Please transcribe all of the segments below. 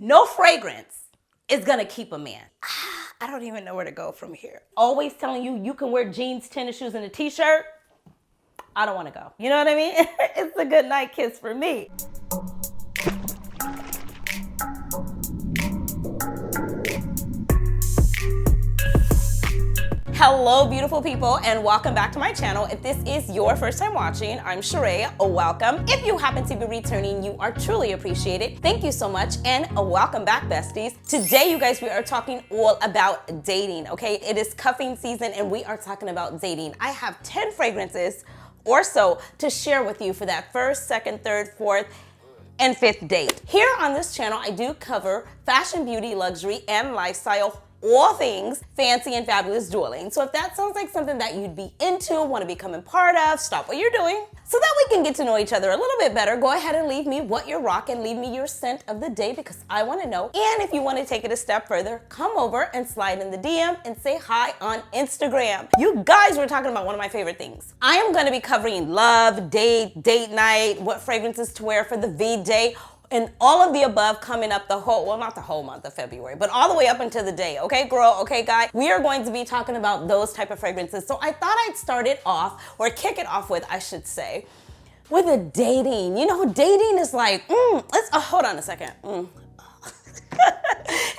No fragrance is gonna keep a man. I don't even know where to go from here. Always telling you you can wear jeans, tennis shoes, and a t-shirt. I don't wanna go. You know what I mean? It's a good night kiss for me. Hello, beautiful people, and welcome back to my channel. If this is your first time watching, I'm Cheraye. Welcome. If you happen to be returning, you are truly appreciated. Thank you so much, and welcome back, besties. Today, you guys, we are talking all about dating, okay? It is cuffing season, and we are talking about dating. I have 10 fragrances or so to share with you for that first, second, third, fourth, and fifth date. Here on this channel, I do cover fashion, beauty, luxury, and lifestyle, all things fancy and fabulous jewelry. So if that sounds like something that you'd be into, want to become a part of, stop what you're doing so that we can get to know each other a little bit better. Go ahead and leave me what you're rocking, leave me your scent of the day because I want to know. And if you want to take it a step further, come over and slide in the DM and say hi on Instagram. You guys were talking about one of my favorite things. I am going to be covering love, date night, what fragrances to wear for the V-Day, and all of the above coming up the whole, well, not the whole month of February, but all the way up until the day, okay, girl, okay, guy? We are going to be talking about those type of fragrances. So I thought I'd start it off, or kick it off with, I should say, with a dating. You know, dating is like, hold on a second.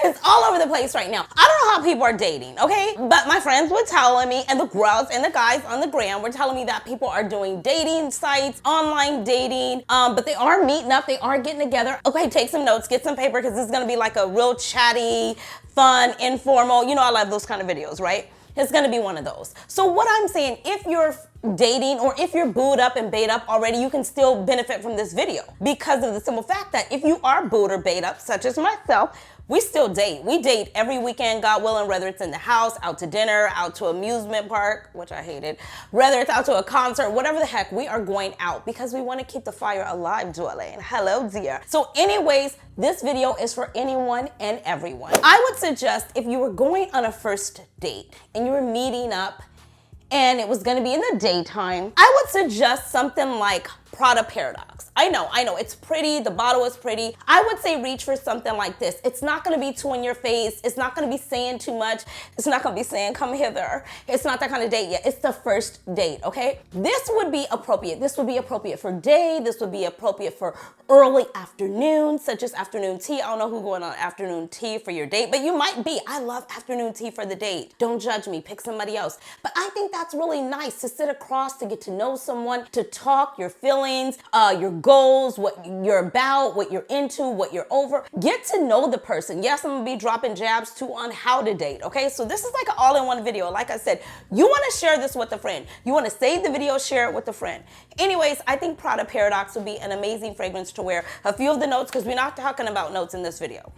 It's all over the place right now. I don't know how people are dating, okay? But my friends were telling me, and the girls and the guys on the gram were telling me that people are doing dating sites, online dating, but they are meeting up, they are getting together. Okay, take some notes, get some paper, because this is gonna be like a real chatty, fun, informal, you know I love those kind of videos, right? It's gonna be one of those. So what I'm saying, if you're dating or if you're booed up and bait up already, you can still benefit from this video because of the simple fact that if you are booed or bait up, such as myself, we still date. We date every weekend, God willing, whether it's in the house, out to dinner, out to amusement park, which I hated, whether it's out to a concert, whatever the heck, we are going out because we want to keep the fire alive, Joellen. Hello, dear. So anyways, this video is for anyone and everyone. I would suggest if you were going on a first date and you were meeting up and it was gonna be in the daytime, I would suggest something like Prada Paradox. I know, it's pretty, the bottle is pretty. I would say reach for something like this. It's not gonna be too in your face. It's not gonna be saying too much. It's not gonna be saying, come hither. It's not that kind of date yet. It's the first date, okay? This would be appropriate. This would be appropriate for day. This would be appropriate for early afternoon, such as afternoon tea. I don't know who's going on afternoon tea for your date, but you might be. I love afternoon tea for the date. Don't judge me, pick somebody else. But I think that's really nice to sit across, to get to know someone, to talk your feelings, your goals, what you're about, what you're into, what you're over. Get to know the person. Yes, I'm gonna be dropping jabs too on how to date, okay? So this is like an all-in-one video. Like I said, you wanna share this with a friend. You wanna save the video, share it with a friend. Anyways, I think Prada Paradox would be an amazing fragrance to wear. A few of the notes, because we're not talking about notes in this video.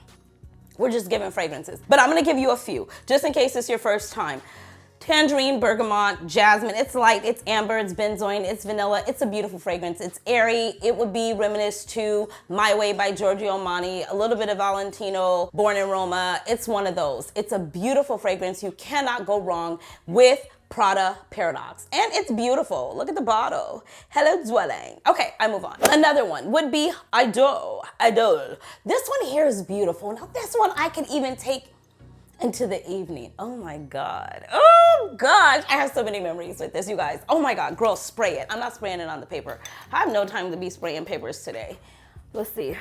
We're just giving fragrances. But I'm gonna give you a few, just in case it's your first time. Tangerine, bergamot, jasmine. It's light, it's amber, it's benzoin, it's vanilla. It's a beautiful fragrance. It's airy. It would be reminiscent to My Way by Giorgio Armani, a little bit of Valentino, Born in Roma. It's one of those. It's a beautiful fragrance. You cannot go wrong with Prada Paradox. And it's beautiful. Look at the bottle. Hello, dwelling. Okay, I move on. Another one would be Idol. This one here is beautiful. Now this one I could even take into the evening. Oh my God. Oh gosh. I have so many memories with this, you guys. Oh my God, girl, spray it. I'm not spraying it on the paper. I have no time to be spraying papers today. Let's see.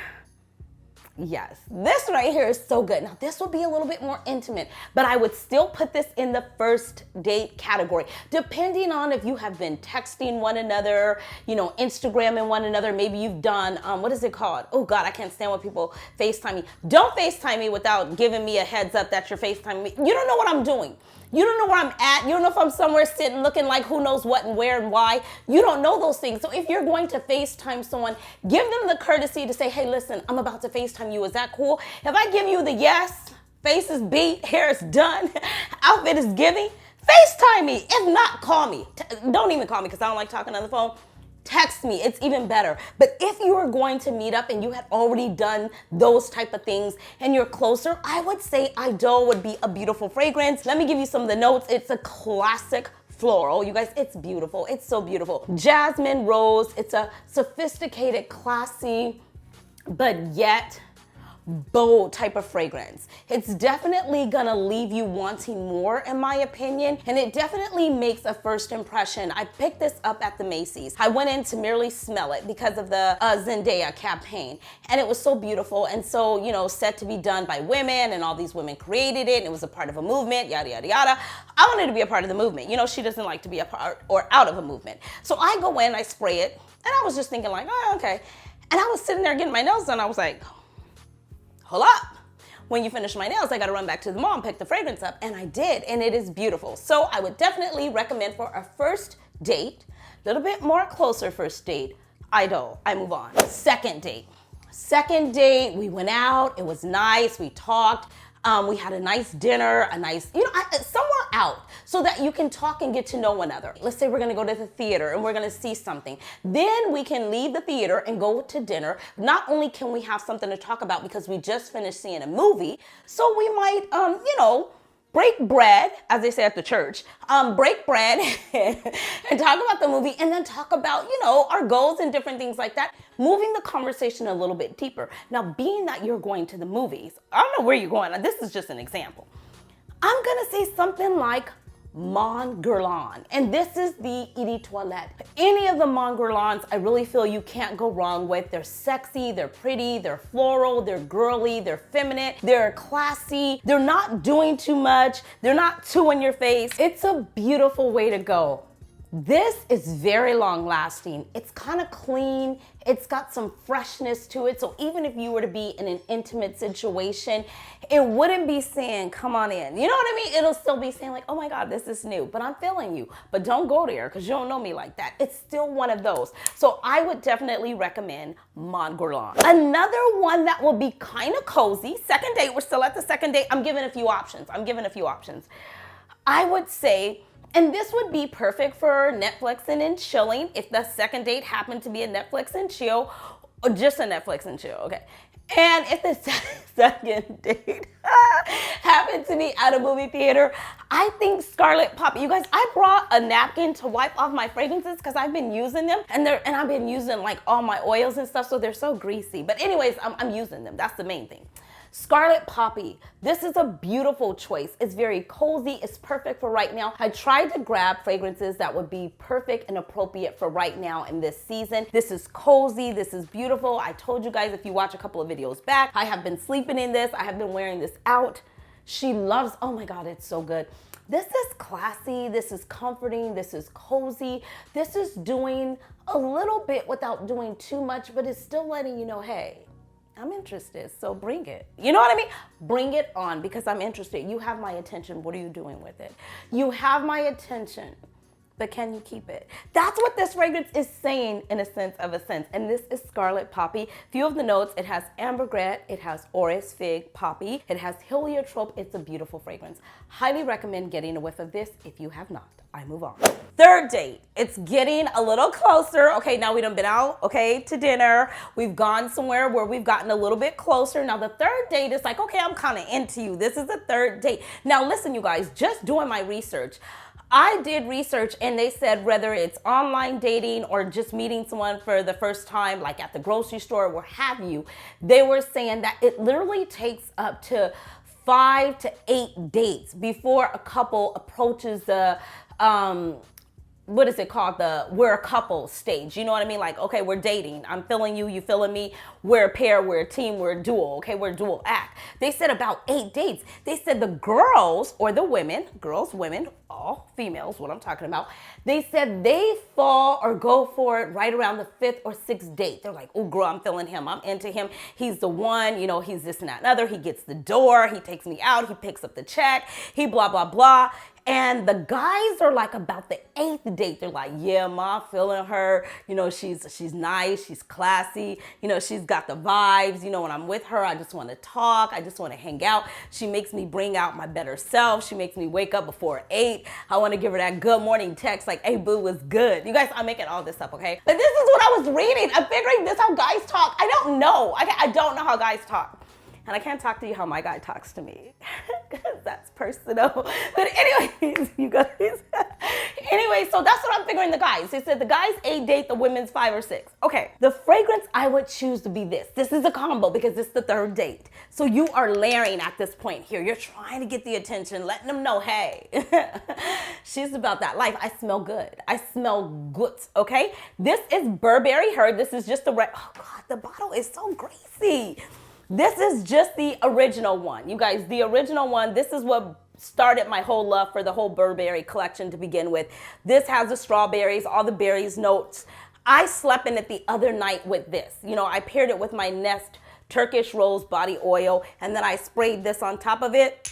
Yes, this right here is so good. Now this will be a little bit more intimate, but I would still put this in the first date category, depending on if you have been texting one another, you know, Instagramming one another. Maybe you've done, what is it called? Oh God, I can't stand when people FaceTime me. Don't FaceTime me without giving me a heads up that you're FaceTiming me. You don't know what I'm doing. You don't know where I'm at. You don't know if I'm somewhere sitting looking like who knows what and where and why. You don't know those things. So if you're going to FaceTime someone, give them the courtesy to say, hey, listen, I'm about to FaceTime you. Is that cool? If I give you the yes, face is beat, hair is done, outfit is giving, FaceTime me. If not, call me. Don't even call me because I don't like talking on the phone. Text me, it's even better. But if you are going to meet up and you had already done those type of things and you're closer, I would say Idol would be a beautiful fragrance. Let me give you some of the notes. It's a classic floral. You guys, it's beautiful. It's so beautiful. Jasmine, rose. It's a sophisticated, classy, but yet bold type of fragrance. It's definitely gonna leave you wanting more, in my opinion, and it definitely makes a first impression. I picked this up at the Macy's. I went in to merely smell it because of the Zendaya campaign, and it was so beautiful and so, you know, said to be done by women, and all these women created it, and it was a part of a movement, yada, yada, yada. I wanted to be a part of the movement. You know, she doesn't like to be a part or out of a movement. So I go in, I spray it, and I was just thinking like, oh, okay. And I was sitting there getting my nails done. I was like, hold up. When you finish my nails, I gotta run back to the mall and pick the fragrance up. And I did, and it is beautiful. So I would definitely recommend for a first date, a little bit more closer first date, I move on. Second date. Second date, we went out, it was nice, we talked. We had a nice dinner, a nice, you know, somewhere out so that you can talk and get to know one another. Let's say we're gonna go to the theater and we're gonna see something. Then we can leave the theater and go to dinner. Not only can we have something to talk about because we just finished seeing a movie, so we might, you know, break bread, as they say at the church, break bread and talk about the movie, and then talk about, you know, our goals and different things like that, moving the conversation a little bit deeper. Now, being that you're going to the movies, I don't know where you're going. This is just an example. I'm gonna say something like Mon Guerlain, and this is the Eau de Toilette. Any of the Mon Guerlains, I really feel you can't go wrong with. They're sexy, they're pretty, they're floral, they're girly, they're feminine, they're classy, they're not doing too much, they're not too in your face. It's a beautiful way to go. This is very long lasting. It's kind of clean. It's got some freshness to it. So even if you were to be in an intimate situation, it wouldn't be saying, come on in. You know what I mean? It'll still be saying like, oh my God, this is new, but I'm feeling you. But don't go there because you don't know me like that. It's still one of those. So I would definitely recommend Mon Guerlain. Another one that will be kind of cozy. Second date, we're still at the second date. I'm giving a few options. I would say, and this would be perfect for Netflixing and chilling if the second date happened to be a Netflix and chill, or just a Netflix and chill, okay? And if the second date happened to be at a movie theater, I think Scarlet Poppy. You guys, I brought a napkin to wipe off my fragrances because I've been using them, and I've been using like all my oils and stuff, so they're so greasy. But anyways, I'm using them. That's the main thing. Scarlet Poppy, this is a beautiful choice. It's very cozy, it's perfect for right now. I tried to grab fragrances that would be perfect and appropriate for right now in this season. This is cozy, this is beautiful. I told you guys if you watch a couple of videos back, I have been sleeping in this, I have been wearing this out. She loves, oh my God, it's so good. This is classy, this is comforting, this is cozy. This is doing a little bit without doing too much, but it's still letting you know, hey, I'm interested, so bring it. You know what I mean? Bring it on because I'm interested. You have my attention. What are you doing with it? You have my attention, but can you keep it? That's what this fragrance is saying in a sense. And this is Scarlet Poppy. Few of the notes, it has ambergris, it has orris fig poppy, it has heliotrope. It's a beautiful fragrance. Highly recommend getting a whiff of this if you have not. I move on. Third date, it's getting a little closer. Okay, now we done been out, okay, to dinner. We've gone somewhere where we've gotten a little bit closer. Now the third date is like, okay, I'm kind of into you. This is the third date. Now listen, you guys, just doing my research. I did research and they said whether it's online dating or just meeting someone for the first time, like at the grocery store or what have you, they were saying that it literally takes up to 5 to 8 dates before a couple approaches the what is it called? The we're a couple stage. You know what I mean? Like, okay, we're dating. I'm feeling you, you feeling me. We're a pair, we're a team, we're a duo. Okay, we're a dual act. They said about 8 dates. They said the girls or the women, girls, women, all females, what I'm talking about. They said they fall or go for it right around the 5th or 6th date. They're like, oh girl, I'm feeling him. I'm into him. He's the one, you know, he's this and that and other. He gets the door. He takes me out. He picks up the check. He blah, blah, blah. And the guys are like about the 8th date. They're like, yeah, ma, feeling her. You know, she's nice. She's classy. You know, she's got the vibes. You know, when I'm with her, I just want to talk. I just want to hang out. She makes me bring out my better self. She makes me wake up before 8. I want to give her that good morning text like, hey, boo, was good. You guys, I'm making all this up, okay? But this is what I was reading. I'm figuring this how guys talk. I don't know. I don't know how guys talk. And I can't talk to you how my guy talks to me because that's personal. But anyways, you guys, Anyway, so that's what I'm figuring the guys. They said the guys 8 date, the women's 5 or 6. Okay, the fragrance I would choose to be this. This is a combo because it's the 3rd date. So you are layering at this point here. You're trying to get the attention, letting them know, hey, she's about that life. I smell good. I smell good, okay? This is Burberry Her. This is just the oh God, the bottle is so greasy. This is just the original one. You guys, the original one, this is what started my whole love for the whole Burberry collection to begin with. This has the strawberries, all the berries notes. I slept in it the other night with this. You know, I paired it with my Nest Turkish Rose body oil, and then I sprayed this on top of it.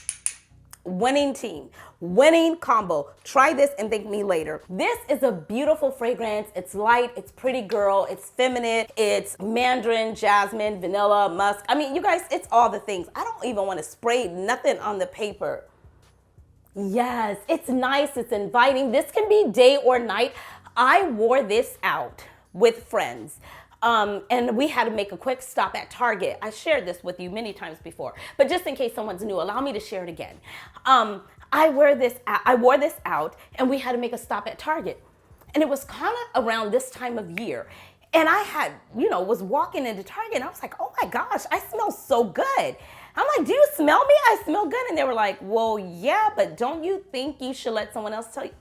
Winning team, winning combo. Try this and thank me later. This is a beautiful fragrance. It's light, it's pretty girl, it's feminine, it's mandarin, jasmine, vanilla, musk. I mean, you guys, it's all the things. I don't even want to spray nothing on the paper. Yes, it's nice, it's inviting. This can be day or night. I wore this out with friends. And we had to make a quick stop at Target. I shared this with you many times before, but just in case someone's new, allow me to share it again. I wore this out and we had to make a stop at Target. And it was kind of around this time of year. And I had, was walking into Target and I was like, oh my gosh, I smell so good. I'm like, do you smell me? I smell good. And they were like, well, yeah, but don't you think you should let someone else tell you?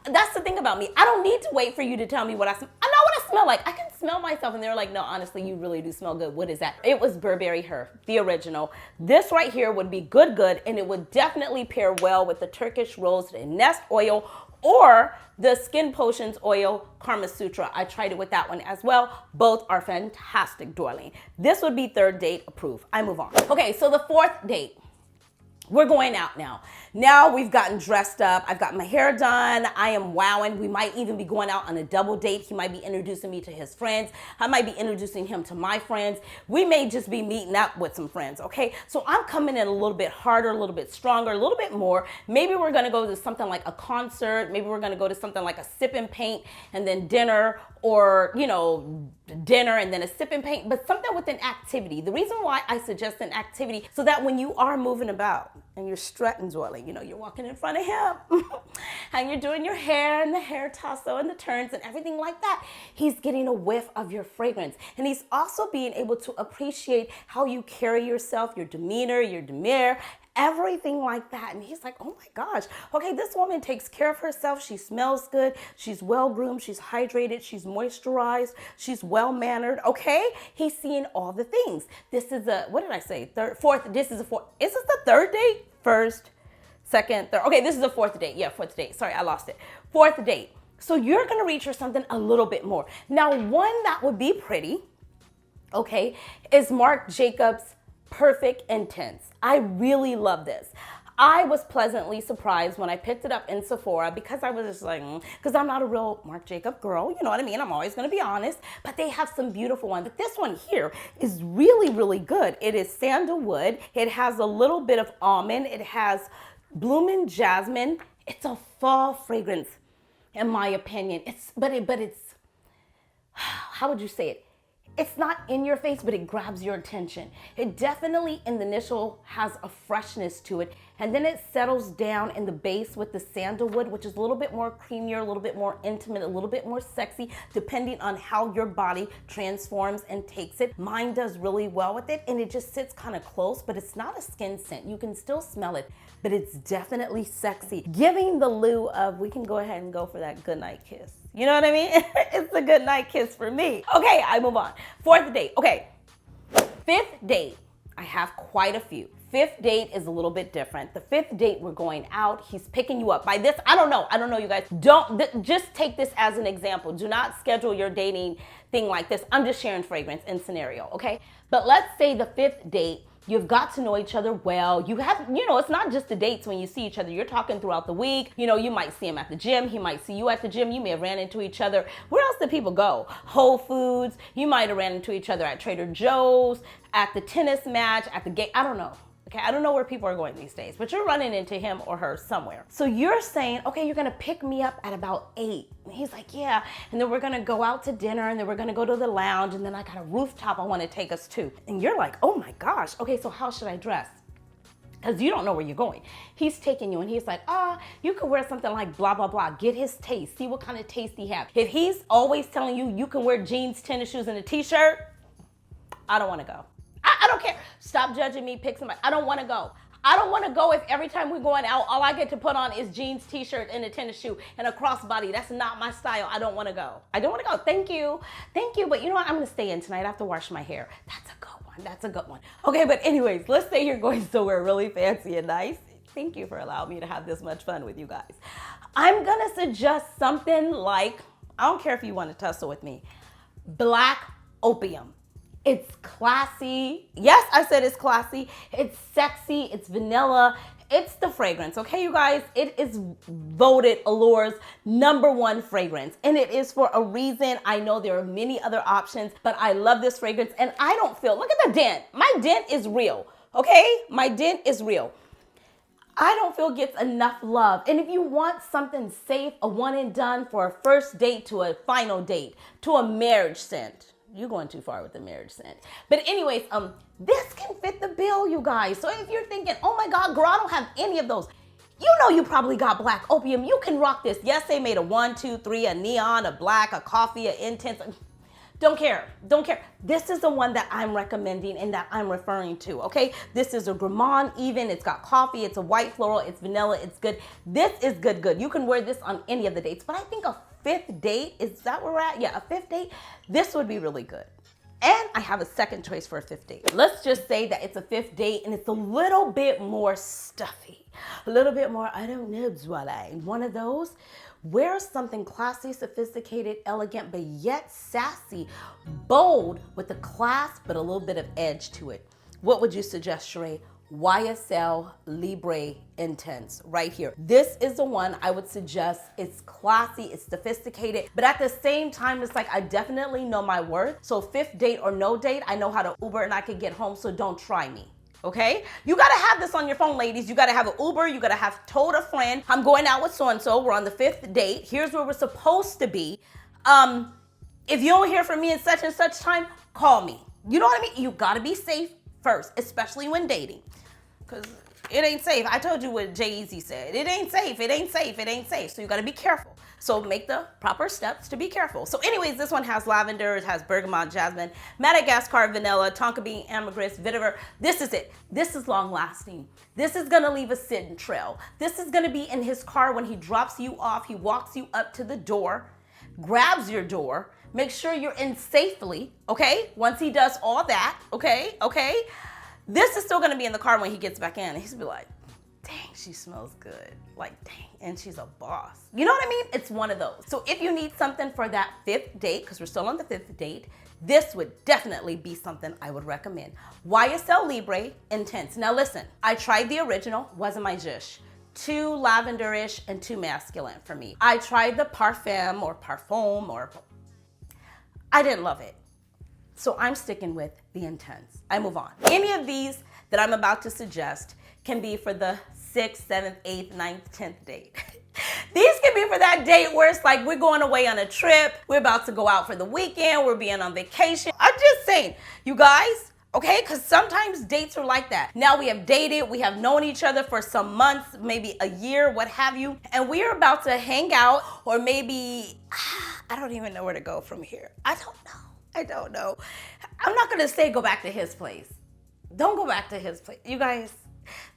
That's the thing about me. I don't need to wait for you to tell me what I smell. I know what I smell like. I can smell myself. And they were like, no, honestly, you really do smell good. What is that? It was Burberry Her, the original. This right here would be good, and it would definitely pair well with the Turkish Rose and Nest oil or the Skin Potions oil, Karma Sutra. I tried it with that one as well. Both are fantastic, darling. This would be 3rd date approved. I move on. Okay, so the 4th date. We're going out now. Now we've gotten dressed up. I've got my hair done. I am wowing. We might even be going out on a double date. He might be introducing me to his friends. I might be introducing him to my friends. We may just be meeting up with some friends, okay? So I'm coming in a little bit harder, a little bit stronger, a little bit more. Maybe we're gonna go to something like a concert. Maybe we're gonna go to something like a sip and paint and then dinner, or, dinner and then a sip and paint, but something with an activity. The reason why I suggest an activity, so that when you are moving about and you're strutting, dwelling, you're walking in front of him and you're doing your hair and the hair tasso and the turns and everything like that, he's getting a whiff of your fragrance. And he's also being able to appreciate how you carry yourself, your demeanor, your demeanor, everything like that. And he's like, oh my gosh, okay, this woman takes care of herself. She smells good. She's well groomed. She's hydrated. She's moisturized. She's well mannered. Okay. He's seeing all the things. This is what did I say? 4th. This is a 4th. Is this the 3rd date? 1st, 2nd, 3rd. Okay. This is the 4th date. Yeah. 4th date. Sorry. I lost it. 4th date. So you're going to reach for something a little bit more. Now, one that would be pretty, okay, is Marc Jacobs Perfect Intense. I really love this. I was pleasantly surprised when I picked it up in Sephora because I was just like, because I'm not a real Marc Jacobs girl, you know what I mean? I'm always going to be honest, but they have some beautiful ones. But this one here is really, really good. It is sandalwood. It has a little bit of almond. It has blooming jasmine. It's a fall fragrance, in my opinion. But it's, how would you say it? It's not in your face, but it grabs your attention. It definitely in the initial has a freshness to it. And then it settles down in the base with the sandalwood, which is a little bit more creamier, a little bit more intimate, a little bit more sexy, depending on how your body transforms and takes it. Mine does really well with it, and it just sits kind of close, but it's not a skin scent. You can still smell it, but it's definitely sexy. Giving the lieu of, we can go ahead and go for that goodnight kiss. You know what I mean? It's a good night kiss for me. Okay, I move on. 4th date. Okay, 5th date. I have quite a few. 5th date is a little bit different. The 5th date, we're going out. He's picking you up. By this, I don't know, you guys. Just take this as an example. Do not schedule your dating thing like this. I'm just sharing fragrance in scenario, okay? But let's say the 5th date, you've got to know each other well. You have, it's not just the dates when you see each other. You're talking throughout the week. You might see him at the gym. He might see you at the gym. You may have ran into each other. Where else did people go? Whole Foods. You might have ran into each other at Trader Joe's, at the tennis match, at the game. I don't know. Okay, I don't know where people are going these days, but you're running into him or her somewhere. So you're saying, okay, you're gonna pick me up at about 8. And he's like, yeah. And then we're gonna go out to dinner, and then we're gonna go to the lounge, and then I got a rooftop I wanna take us to. And you're like, oh my gosh, okay, so how should I dress? because you don't know where you're going. He's taking you and he's like, you could wear something like blah, blah, blah. Get his taste. See what kind of taste he has. If he's always telling you you can wear jeans, tennis shoes, and a t-shirt, I don't want to go. I don't care. Stop judging me. Pick somebody. I don't want to go. I don't want to go if every time we're going out, all I get to put on is jeans, t-shirt, and a tennis shoe, and a crossbody. That's not my style. I don't want to go. I don't want to go. Thank you. Thank you. But you know what? I'm going to stay in tonight. I have to wash my hair. That's a good one. That's a good one. Okay, but anyways, let's say you're going somewhere really fancy and nice. Thank you for allowing me to have this much fun with you guys. I'm going to suggest something like, I don't care if you want to tussle with me, black opium. It's classy. Yes, I said it's classy. It's sexy. It's vanilla. It's the fragrance, okay, you guys? It is voted Allure's #1 fragrance, and it is for a reason. I know there are many other options, but I love this fragrance, and I don't feel, look at the dent. My dent is real, okay? My dent is real. I don't feel gets enough love. And if you want something safe, a one and done for a first date to a final date, to a marriage scent, you're going too far with the marriage scent. But anyways, this can fit the bill, you guys. So if you're thinking, oh my God, girl, I don't have any of those. You know you probably got black opium. You can rock this. Yes, they made a 1, 2, 3, a neon, a black, a coffee, a intense. Don't care. Don't care. This is the one that I'm recommending and that I'm referring to, okay? This is a Gourmand even. It's got coffee. It's a white floral. It's vanilla. It's good. This is good. You can wear this on any of the dates. But I think a 5th date, is that where we're at? Yeah, a 5th date. This would be really good. And I have a second choice for a 5th date. Let's just say that it's a 5th date and it's a little bit more stuffy. A little bit more, I don't know, Cheraye. One of those. Wear something classy, sophisticated, elegant, but yet sassy, bold, with a class, but a little bit of edge to it. What would you suggest, Cheraye? YSL Libre Intense, right here. This is the one I would suggest. It's classy, it's sophisticated, but at the same time, it's like I definitely know my worth. So 5th date or no date, I know how to Uber and I can get home, so don't try me. Okay? You gotta have this on your phone, ladies. You gotta have an Uber. You gotta have told a friend, I'm going out with so-and-so. We're on the 5th date. Here's where we're supposed to be. If you don't hear from me in such and such time, call me. You know what I mean? You gotta be safe first, especially when dating. Because it ain't safe. I told you what Jay-Z said. It ain't safe. It ain't safe. It ain't safe. So you gotta be careful. So make the proper steps to be careful. So anyways, this one has lavender, it has bergamot, jasmine, Madagascar, vanilla, tonka bean, ambergris, vetiver. This is it. This is long lasting. This is gonna leave a scent trail. This is gonna be in his car when he drops you off. He walks you up to the door, grabs your door, make sure you're in safely, okay? Once he does all that, okay? This is still gonna be in the car when he gets back in. He's gonna be like, dang, she smells good. Like, dang, and she's a boss. You know what I mean? It's one of those. So if you need something for that 5th date, because we're still on the 5th date, this would definitely be something I would recommend. YSL Libre Intense. Now listen, I tried the original, wasn't my zhish. Too lavenderish and too masculine for me. I tried the Perfume or I didn't love it. So I'm sticking with the Intense. I move on. Any of these that I'm about to suggest can be for the 6th, 7th, 8th, 9th, 10th date. These can be for that date where it's like we're going away on a trip, we're about to go out for the weekend, we're being on vacation. I'm just saying, you guys, okay? Because sometimes dates are like that. Now we have dated, we have known each other for some months, maybe a year, what have you, and we are about to hang out, or maybe, I don't even know where to go from here. I don't know. I'm not gonna say go back to his place. Don't go back to his place. You guys,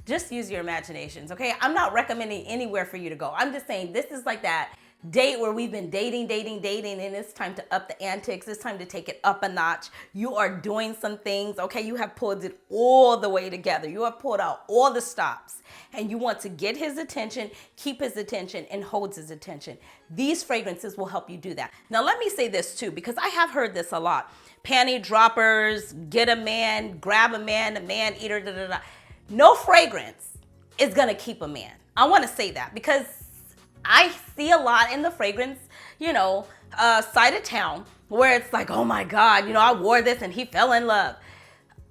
just use your imaginations, okay? I'm not recommending anywhere for you to go. I'm just saying this is like that date where we've been dating, and it's time to up the antics. It's time to take it up a notch. You are doing some things, okay? You have pulled it all the way together. You have pulled out all the stops, and you want to get his attention, keep his attention, and hold his attention. These fragrances will help you do that. Now, let me say this too, because I have heard this a lot. Panty droppers, get a man, grab a man eater, da, da, da. No fragrance is gonna keep a man. I wanna say that because I see a lot in the fragrance, side of town where it's like, oh my God, I wore this and he fell in love.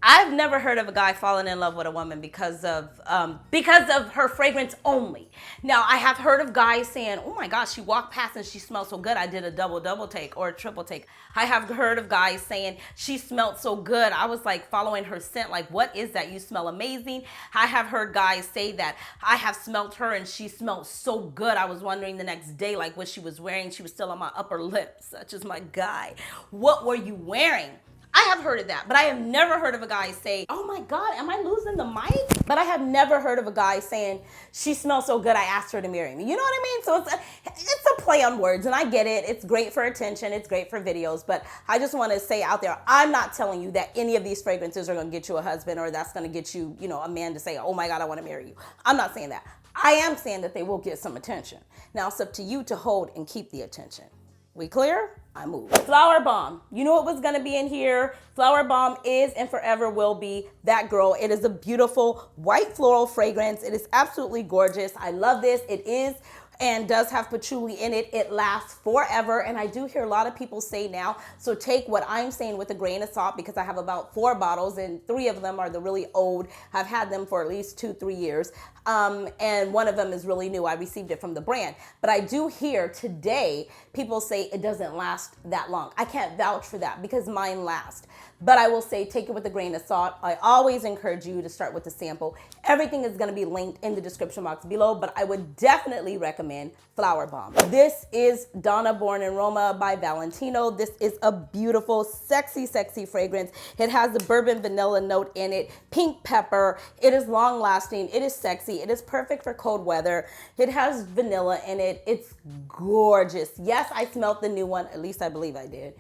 I've never heard of a guy falling in love with a woman because of her fragrance only. Now, I have heard of guys saying, "Oh my gosh, she walked past and she smelled so good. I did a double take or a triple take." I have heard of guys saying, "She smelled so good. I was like following her scent. Like, what is that? You smell amazing." I have heard guys say that I have smelled her and she smelled so good. I was wondering the next day, like what she was wearing. She was still on my upper lip, such as my guy. What were you wearing? I have heard of that, but I have never heard of a guy say, "Oh my God, am I losing the mic?" But I have never heard of a guy saying, "She smells so good, I asked her to marry me." You know what I mean? So it's a play on words, and I get it. It's great for attention. It's great for videos, but I just want to say out there, I'm not telling you that any of these fragrances are going to get you a husband or that's going to get you, a man to say, "Oh my God, I want to marry you." I'm not saying that. I am saying that they will get some attention. Now it's up to you to hold and keep the attention. We clear? I move. Flower Bomb. You know what was gonna be in here? Flower Bomb is and forever will be that girl. It is a beautiful white floral fragrance. It is absolutely gorgeous. I love this. It is and does have patchouli in it. It lasts forever, and I do hear a lot of people say now, so take what I'm saying with a grain of salt, because I have about 4 bottles and 3 of them are the really old. I've had them for at least 2-3 years, and one of them is really new. I received it from the brand, but I do hear today people say it doesn't last that long. I can't vouch for that because mine lasts. But I will say, take it with a grain of salt. I always encourage you to start with a sample. Everything is going to be linked in the description box below, but I would definitely recommend Flower Bomb. This is Donna Born in Roma by Valentino. This is a beautiful, sexy, sexy fragrance. It has the bourbon vanilla note in it, pink pepper. It is long lasting. It is sexy. It is perfect for cold weather. It has vanilla in it. It's gorgeous. Yes, I smelled the new one. At least I believe I did.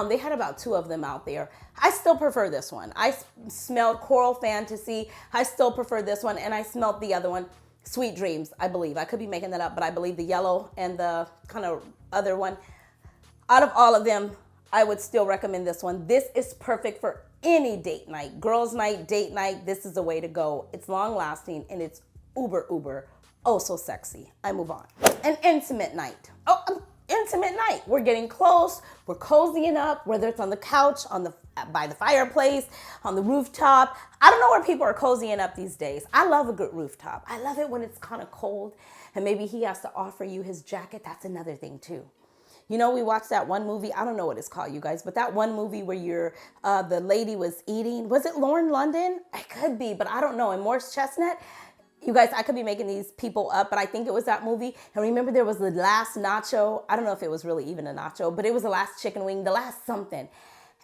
They had about 2 of them out there. I still prefer this one. I smelled Coral Fantasy. I still prefer this one, and I smelled the other one, Sweet Dreams, I believe. I could be making that up, but I believe the yellow and the kind of other one. Out of all of them, I would still recommend this one. This is perfect for any date night. Girls' night, date night, this is the way to go. It's long lasting, and it's uber, oh so sexy. I move on. An intimate night. Intimate night. We're getting close. We're cozying up, whether it's on the couch, by the fireplace, on the rooftop. I don't know where people are cozying up these days. I love a good rooftop. I love it when it's kind of cold and maybe he has to offer you his jacket. That's another thing too. We watched that one movie. I don't know what it's called, you guys, but that one movie where the lady was eating. Was it Lauren London? It could be, but I don't know. And Morse Chestnut. You guys, I could be making these people up, but I think it was that movie. And remember, there was the last nacho. I don't know if it was really even a nacho, but it was the last chicken wing, the last something.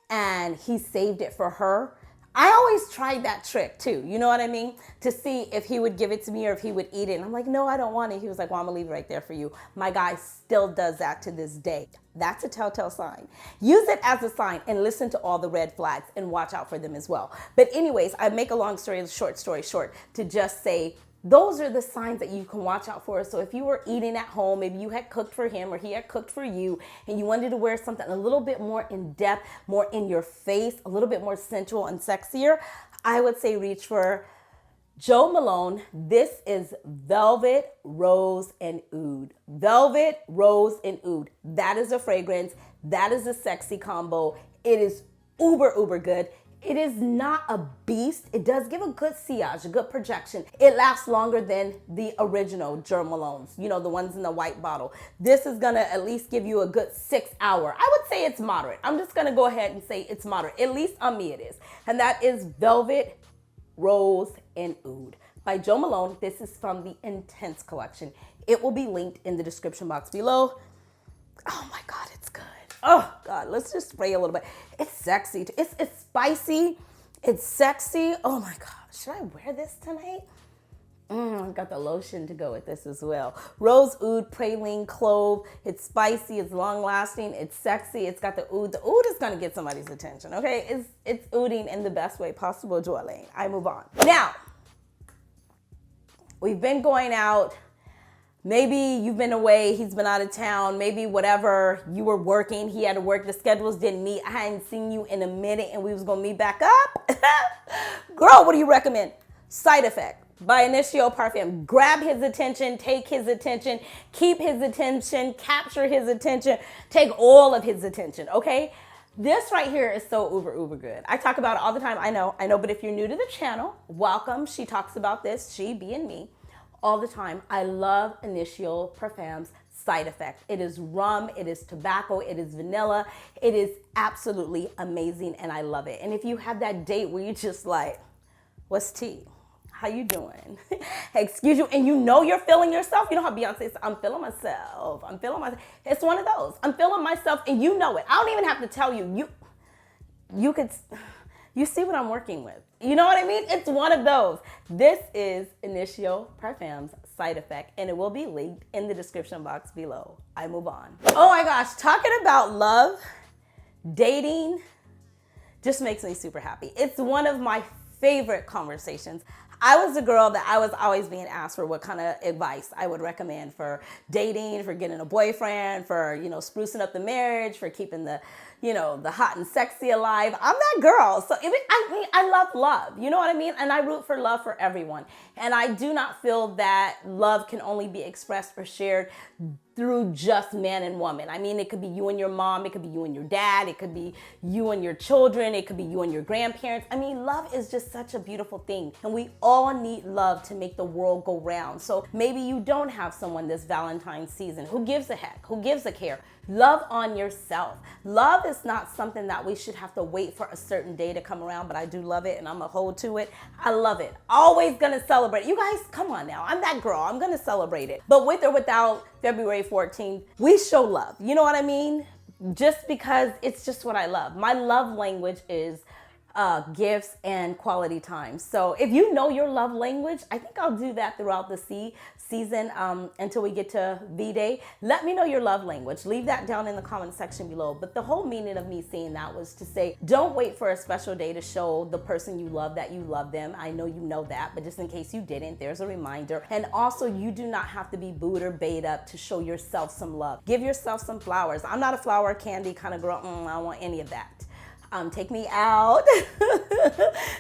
And he saved it for her. I always tried that trick too, you know what I mean? To see if he would give it to me or if he would eat it. And I'm like, "No, I don't want it." He was like, "Well, I'm gonna leave it right there for you." My guy still does that to this day. That's a telltale sign. Use it as a sign and listen to all the red flags and watch out for them as well. But anyways, I make a long story short to just say, those are the signs that you can watch out for. So if you were eating at home, maybe you had cooked for him or he had cooked for you, and you wanted to wear something a little bit more in depth, more in your face, a little bit more sensual and sexier, I would say reach for Jo Malone. This is Velvet, Rose, and Oud. Velvet, Rose, and Oud. That is a fragrance. That is a sexy combo. It is uber good. It is not a beast. It does give a good sillage, a good projection. It lasts longer than the original Jo Malone's, the ones in the white bottle. This is gonna at least give you a good 6 hour. I would say it's moderate. I'm just gonna go ahead and say it's moderate. At least on me it is. And that is Velvet, Rose, and Oud by Jo Malone. This is from the Intense collection. It will be linked in the description box below. Oh my God, it's good. Oh God, let's just spray a little bit. It's sexy. It's spicy. It's sexy. Oh my God, should I wear this tonight? I've got the lotion to go with this as well. Rose, Oud, Praline, Clove. It's spicy. It's long lasting. It's sexy. It's got the oud. The oud is gonna get somebody's attention. Okay, it's ouding in the best way possible, Joelle. I move on. Now, we've been going out. Maybe you've been away, he's been out of town, maybe whatever, you were working, he had to work, the schedules didn't meet, I hadn't seen you in a minute and we was gonna meet back up. Girl, what do you recommend? Side Effect by Initio Perfume. Grab his attention, take his attention, keep his attention, capture his attention, take all of his attention, okay? This right here is so uber good. I talk about it all the time. I know, but if you're new to the channel, welcome. She talks about this, she being me, all the time. I love Initial Perfumes side effect. It is rum, it is tobacco, it is vanilla. It is absolutely amazing and I love it. And if you have that date where you just like, what's tea? How you doing? Excuse you, and you know you're feeling yourself. You know how Beyonce says, I'm feeling myself. I'm feeling myself. It's one of those. I'm feeling myself, and you know it. I don't even have to tell you. You see what I'm working with. You know what I mean? It's one of those. This is Initial Perfumes side effect, and it will be linked in the description box below. I move on. Oh my gosh, talking about love, dating, just makes me super happy. It's one of my favorite conversations. I was a girl that I was always being asked for what kind of advice I would recommend for dating, for getting a boyfriend, for, sprucing up the marriage, for keeping the hot and sexy alive. I'm that girl. So I love love. You know what I mean? And I root for love for everyone. And I do not feel that love can only be expressed or shared through just man and woman. I mean, it could be you and your mom, it could be you and your dad, it could be you and your children, it could be you and your grandparents. I mean, love is just such a beautiful thing. And we all need love to make the world go round. So maybe you don't have someone this Valentine season. Who gives a heck? Who gives a care? Love on yourself. Love is not something that we should have to wait for a certain day to come around, but I do love it and I'm gonna hold to it. I love it. Always gonna celebrate. You guys, come on now. I'm that girl. I'm gonna celebrate it. But with or without February 14th, we show love. You know what I mean? Just because it's just what I love. My love language is gifts and quality time. So if you know your love language, I think I'll do that throughout the season until we get to V-Day. Let me know your love language. Leave that down in the comment section below. But the whole meaning of me saying that was to say, don't wait for a special day to show the person you love that you love them. I know you know that, but just in case you didn't, there's a reminder. And also, you do not have to be booed or bait up to show yourself some love. Give yourself some flowers. I'm not a flower candy kind of girl. I don't want any of that. Take me out,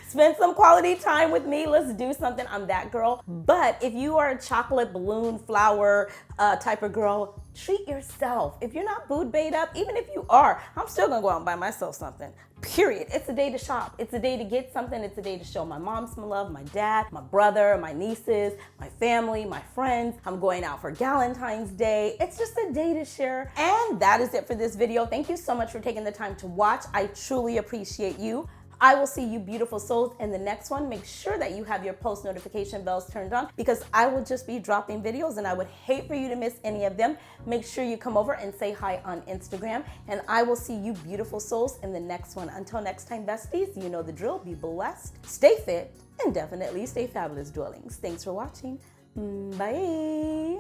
spend some quality time with me. Let's do something. I'm that girl. But if you are a chocolate balloon flower type of girl, treat yourself. If you're not booed bait up, even if you are, I'm still gonna go out and buy myself something. Period. It's a day to shop. It's a day to get something. It's a day to show my mom some love, my dad, my brother, my nieces, my family, my friends. I'm going out for Valentine's Day. It's just a day to share. And that is it for this video. Thank you so much for taking the time to watch. I truly appreciate you. I will see you beautiful souls in the next one. Make sure that you have your post notification bells turned on because I will just be dropping videos and I would hate for you to miss any of them. Make sure you come over and say hi on Instagram and I will see you beautiful souls in the next one. Until next time, besties, you know the drill. Be blessed, stay fit, and definitely stay fabulous, dwellings. Thanks for watching. Bye.